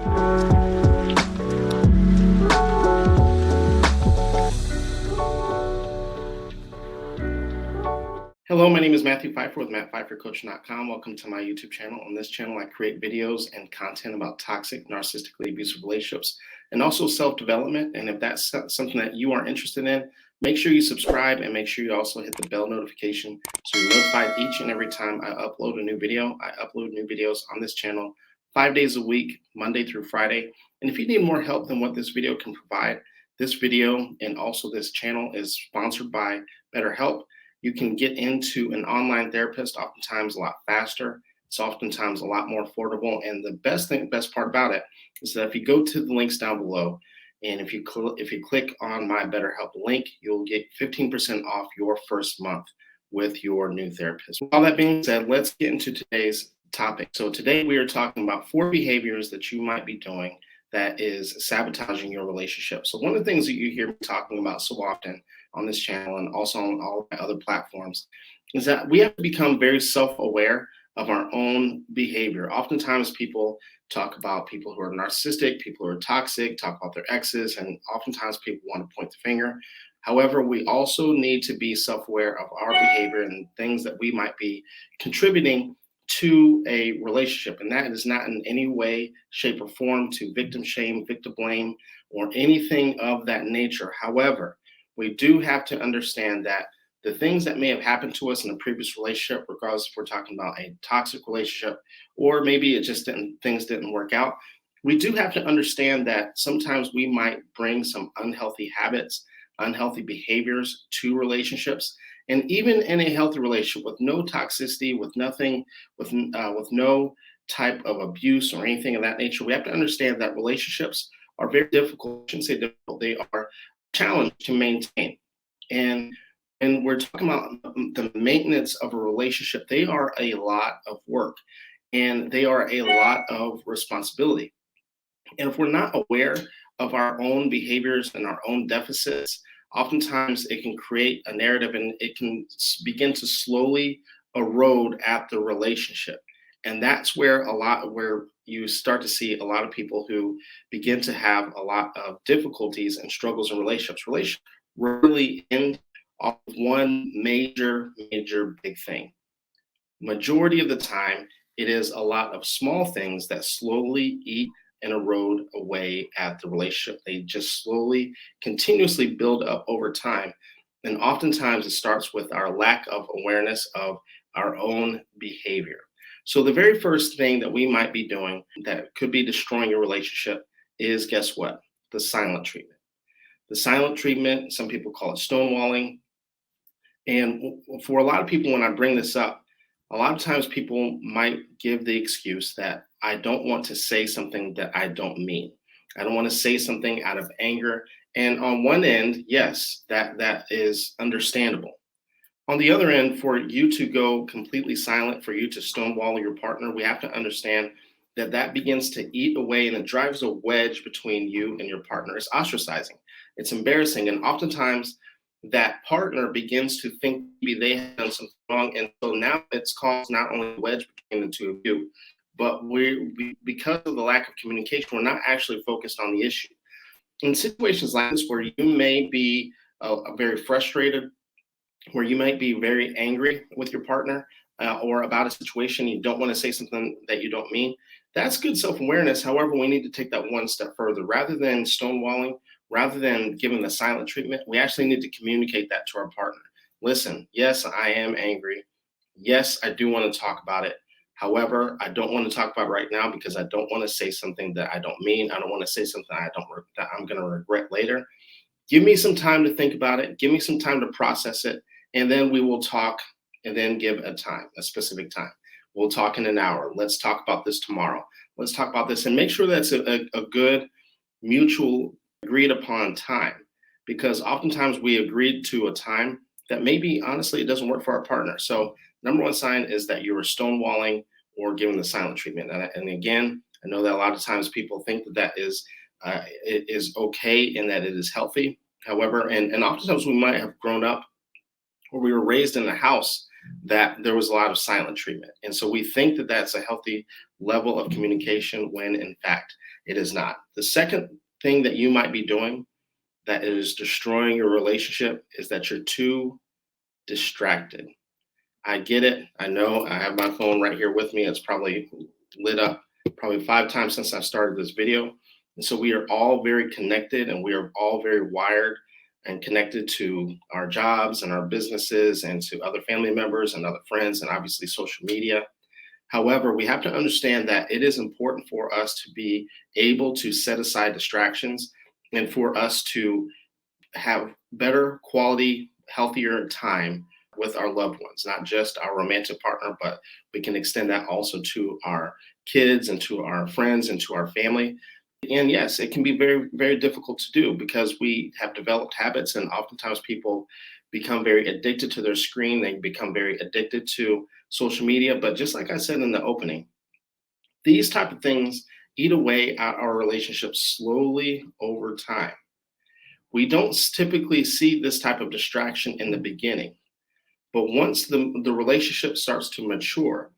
Hello, my name is Matthew Pfeiffer with MattPfeifferCoach.com. Welcome to my YouTube channel. On this channel, I create videos and content about toxic, narcissistically abusive relationships and also self-development. And if that's something that you are interested in, make sure you subscribe and make sure you also hit the bell notification so you're notified each and every time I upload a new video. I upload new videos on this channel 5 days a week, Monday through Friday. And if you need more help than what this video can provide, this video and also this channel is sponsored by BetterHelp. You can get into an online therapist oftentimes a lot faster. It's oftentimes a lot more affordable. And the best part about it is that if you go to the links down below, and if you click on my BetterHelp link, you'll get 15% off your first month with your new therapist. With all that being said, let's get into today's topic. So today we are talking about 4 behaviors that you might be doing that is sabotaging your relationship. So one of the things that you hear me talking about so often on this channel and also on all my other platforms is that we have to become very self-aware of our own behavior. Oftentimes people talk about people who are narcissistic, people who are toxic, talk about their exes, and oftentimes people want to point the finger. However, we also need to be self-aware of our behavior and things that we might be contributing to a relationship, and that is not in any way, shape, or form to victim shame, victim blame, or anything of that nature. However, we do have to understand that the things that may have happened to us in a previous relationship, regardless if we're talking about a toxic relationship or maybe it just things didn't work out, we do have to understand that sometimes we might bring some unhealthy habits, unhealthy behaviors to relationships. And even in a healthy relationship with no toxicity, with nothing, with no type of abuse or anything of that nature, we have to understand that relationships are very difficult. I shouldn't say difficult, they are challenged to maintain. And we're talking about the maintenance of a relationship. They are a lot of work and they are a lot of responsibility. And if we're not aware of our own behaviors and our own deficits, oftentimes it can create a narrative and it can begin to slowly erode at the relationship. And that's where you start to see a lot of people who begin to have a lot of difficulties and struggles in relationships. Relationships really end off one major big thing. Majority of the time, it is a lot of small things that slowly eat and erode away at the relationship. They just slowly, continuously build up over time. And oftentimes it starts with our lack of awareness of our own behavior. So the very first thing that we might be doing that could be destroying your relationship is, guess what? The silent treatment. The silent treatment, some people call it stonewalling. And for a lot of people, when I bring this up, a lot of times people might give the excuse that I don't want to say something that I don't mean. I don't want to say something out of anger. And on one end, yes, that is understandable. On the other end, for you to go completely silent, for you to stonewall your partner, we have to understand that that begins to eat away and it drives a wedge between you and your partner. It's ostracizing. It's embarrassing. And oftentimes that partner begins to think maybe they have done something wrong. And so now it's caused not only a wedge between the two of you, but because of the lack of communication, we're not actually focused on the issue. In situations like this, where you may be very frustrated, where you might be very angry with your partner or about a situation, you don't want to say something that you don't mean, that's good self-awareness. However, we need to take that one step further. Rather than stonewalling, rather than giving the silent treatment, we actually need to communicate that to our partner. Listen, yes, I am angry. Yes, I do want to talk about it. However, I don't want to talk about it right now because I don't want to say something that I don't mean. I don't want to say something that I'm going to regret later. Give me some time to think about it. Give me some time to process it. And then we will talk and then give a specific time. We'll talk in an hour. Let's talk about this tomorrow. Let's talk about this and make sure that's a good mutual agreed upon time, because oftentimes we agreed to a time that maybe honestly it doesn't work for our partner. So number one sign is that you are stonewalling or giving the silent treatment. And again, I know that a lot of times people think that it is okay and that it is healthy. However, and oftentimes we might have grown up or we were raised in a house that there was a lot of silent treatment. And so we think that that's a healthy level of communication when in fact It is not. The second thing that you might be doing that is destroying your relationship is that you're too distracted. I get it. I know I have my phone right here with me. It's probably lit up probably 5 times since I started this video. And so we are all very connected and we are all very wired and connected to our jobs and our businesses and to other family members and other friends and obviously social media. However, we have to understand that it is important for us to be able to set aside distractions and for us to have better quality, healthier time with our loved ones, not just our romantic partner, but we can extend that also to our kids and to our friends and to our family. And yes, it can be very, very difficult to do because we have developed habits, and oftentimes people become very addicted to their screen. They become very addicted to social media. But just like I said in the opening, these type of things eat away at our relationships slowly over time. We don't typically see this type of distraction in the beginning, but once the relationship starts to mature,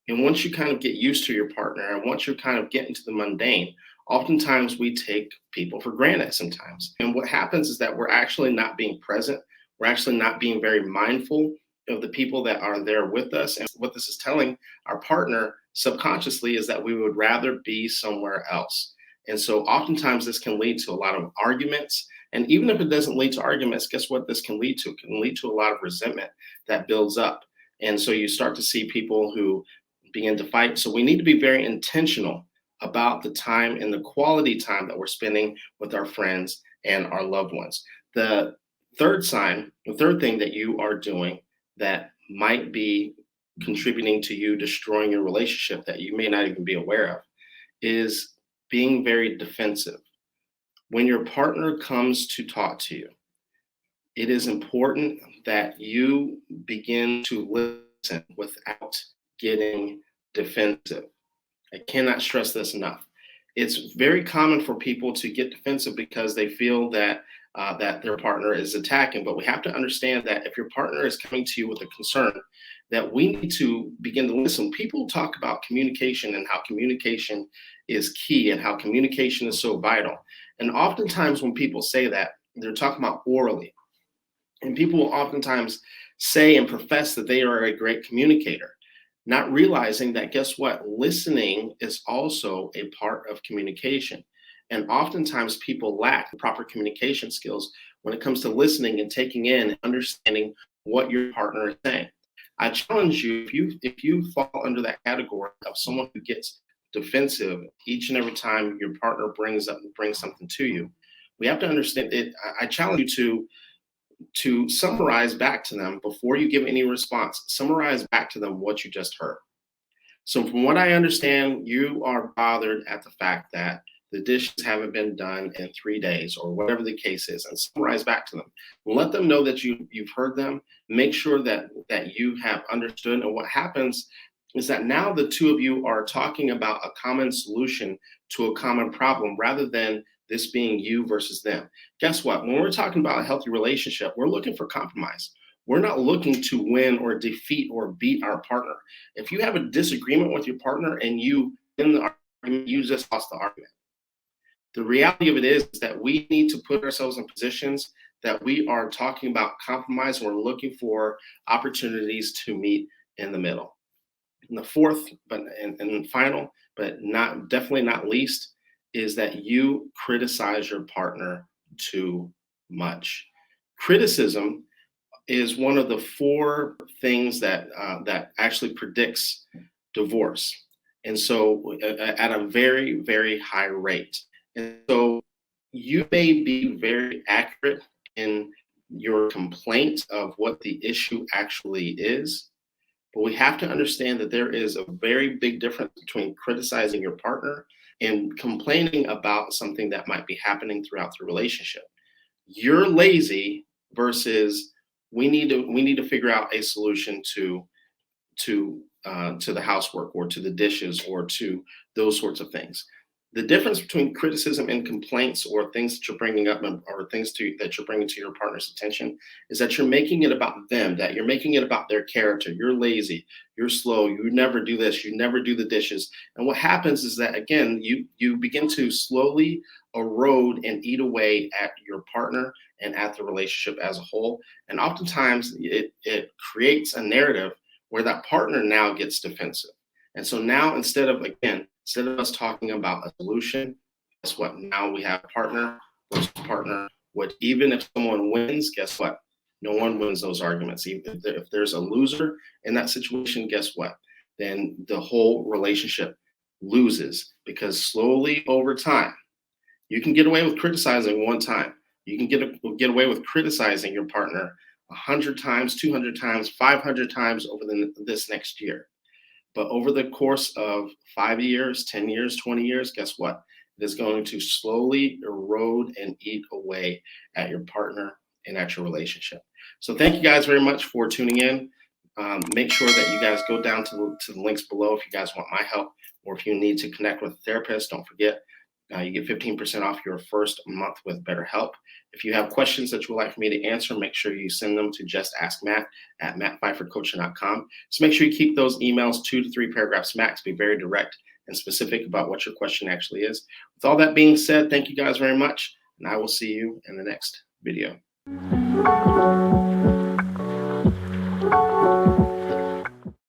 and once you kind of get used to your partner, and once you kind of get into the mundane, oftentimes we take people for granted sometimes. And what happens is that we're actually not being present. We're actually not being very mindful of the people that are there with us. And what this is telling our partner subconsciously is that we would rather be somewhere else. And so oftentimes this can lead to a lot of arguments. And even if it doesn't lead to arguments, guess what this can lead to? It can lead to a lot of resentment that builds up. And so you start to see people who begin to fight. So we need to be very intentional about the time and the quality time that we're spending with our friends and our loved ones. The third thing that you are doing that might be contributing to you destroying your relationship that you may not even be aware of is being very defensive. When your partner comes to talk to you, it is important that you begin to listen without getting defensive. I cannot stress this enough. It's very common for people to get defensive because they feel that that their partner is attacking. But we have to understand that if your partner is coming to you with a concern, that we need to begin to listen. People talk about communication and how communication is key and how communication is so vital. And oftentimes when people say that, they're talking about orally. And people will oftentimes say and profess that they are a great communicator, not realizing that, guess what? Listening is also a part of communication. And oftentimes people lack the proper communication skills when it comes to listening and taking in and understanding what your partner is saying. I challenge you, if you fall under that category of someone who gets defensive each and every time your partner brings something to you, we have to understand it. I challenge you to summarize back to them before you give any response. Summarize back to them what you just heard. So from what I understand, you are bothered at the fact that the dishes haven't been done in 3 days or whatever the case is, and summarize back to them. Let them know that you've heard them. Make sure that you have understood. And what happens is that now the two of you are talking about a common solution to a common problem rather than this being you versus them. Guess what? When we're talking about a healthy relationship, we're looking for compromise. We're not looking to win or defeat or beat our partner. If you have a disagreement with your partner and you in the argument, you just lost the argument. The reality of it is that we need to put ourselves in positions that we are talking about compromise and we're looking for opportunities to meet in the middle. And the fourth, and final, but definitely not least, is that you criticize your partner too much. Criticism is one of the 4 things that actually predicts divorce, and so at a very, very high rate. And so you may be very accurate in your complaint of what the issue actually is, but we have to understand that there is a very big difference between criticizing your partner and complaining about something that might be happening throughout the relationship. You're lazy versus we need to figure out a solution to the housework or to the dishes or to those sorts of things. The difference between criticism and complaints, or things that you're bringing up, or things that you're bringing to your partner's attention, is that you're making it about them, that you're making it about their character. You're lazy, you're slow, you never do this, you never do the dishes. And what happens is that, again, you begin to slowly erode and eat away at your partner and at the relationship as a whole. And oftentimes it creates a narrative where that partner now gets defensive. And so now, instead of us talking about a solution, guess what? Now we have partner versus partner. Even if someone wins, guess what? No one wins those arguments. Even if there's a loser in that situation, guess what? Then the whole relationship loses, because slowly over time, you can get away with criticizing one time. You can get away with criticizing your partner 100 times, 200 times, 500 times over this next year. But over the course of 5 years, 10 years, 20 years, guess what? It is going to slowly erode and eat away at your partner and at your relationship. So thank you guys very much for tuning in. Make sure that you guys go down to the links below if you guys want my help, or if you need to connect with a therapist. Don't forget, you get 15% off your first month with BetterHelp. If you have questions that you would like for me to answer, make sure you send them to justaskmatt@mattpfeiffercoaching.com. So make sure you keep those emails 2 to 3 paragraphs max. Be very direct and specific about what your question actually is. With all that being said, thank you guys very much, and I will see you in the next video.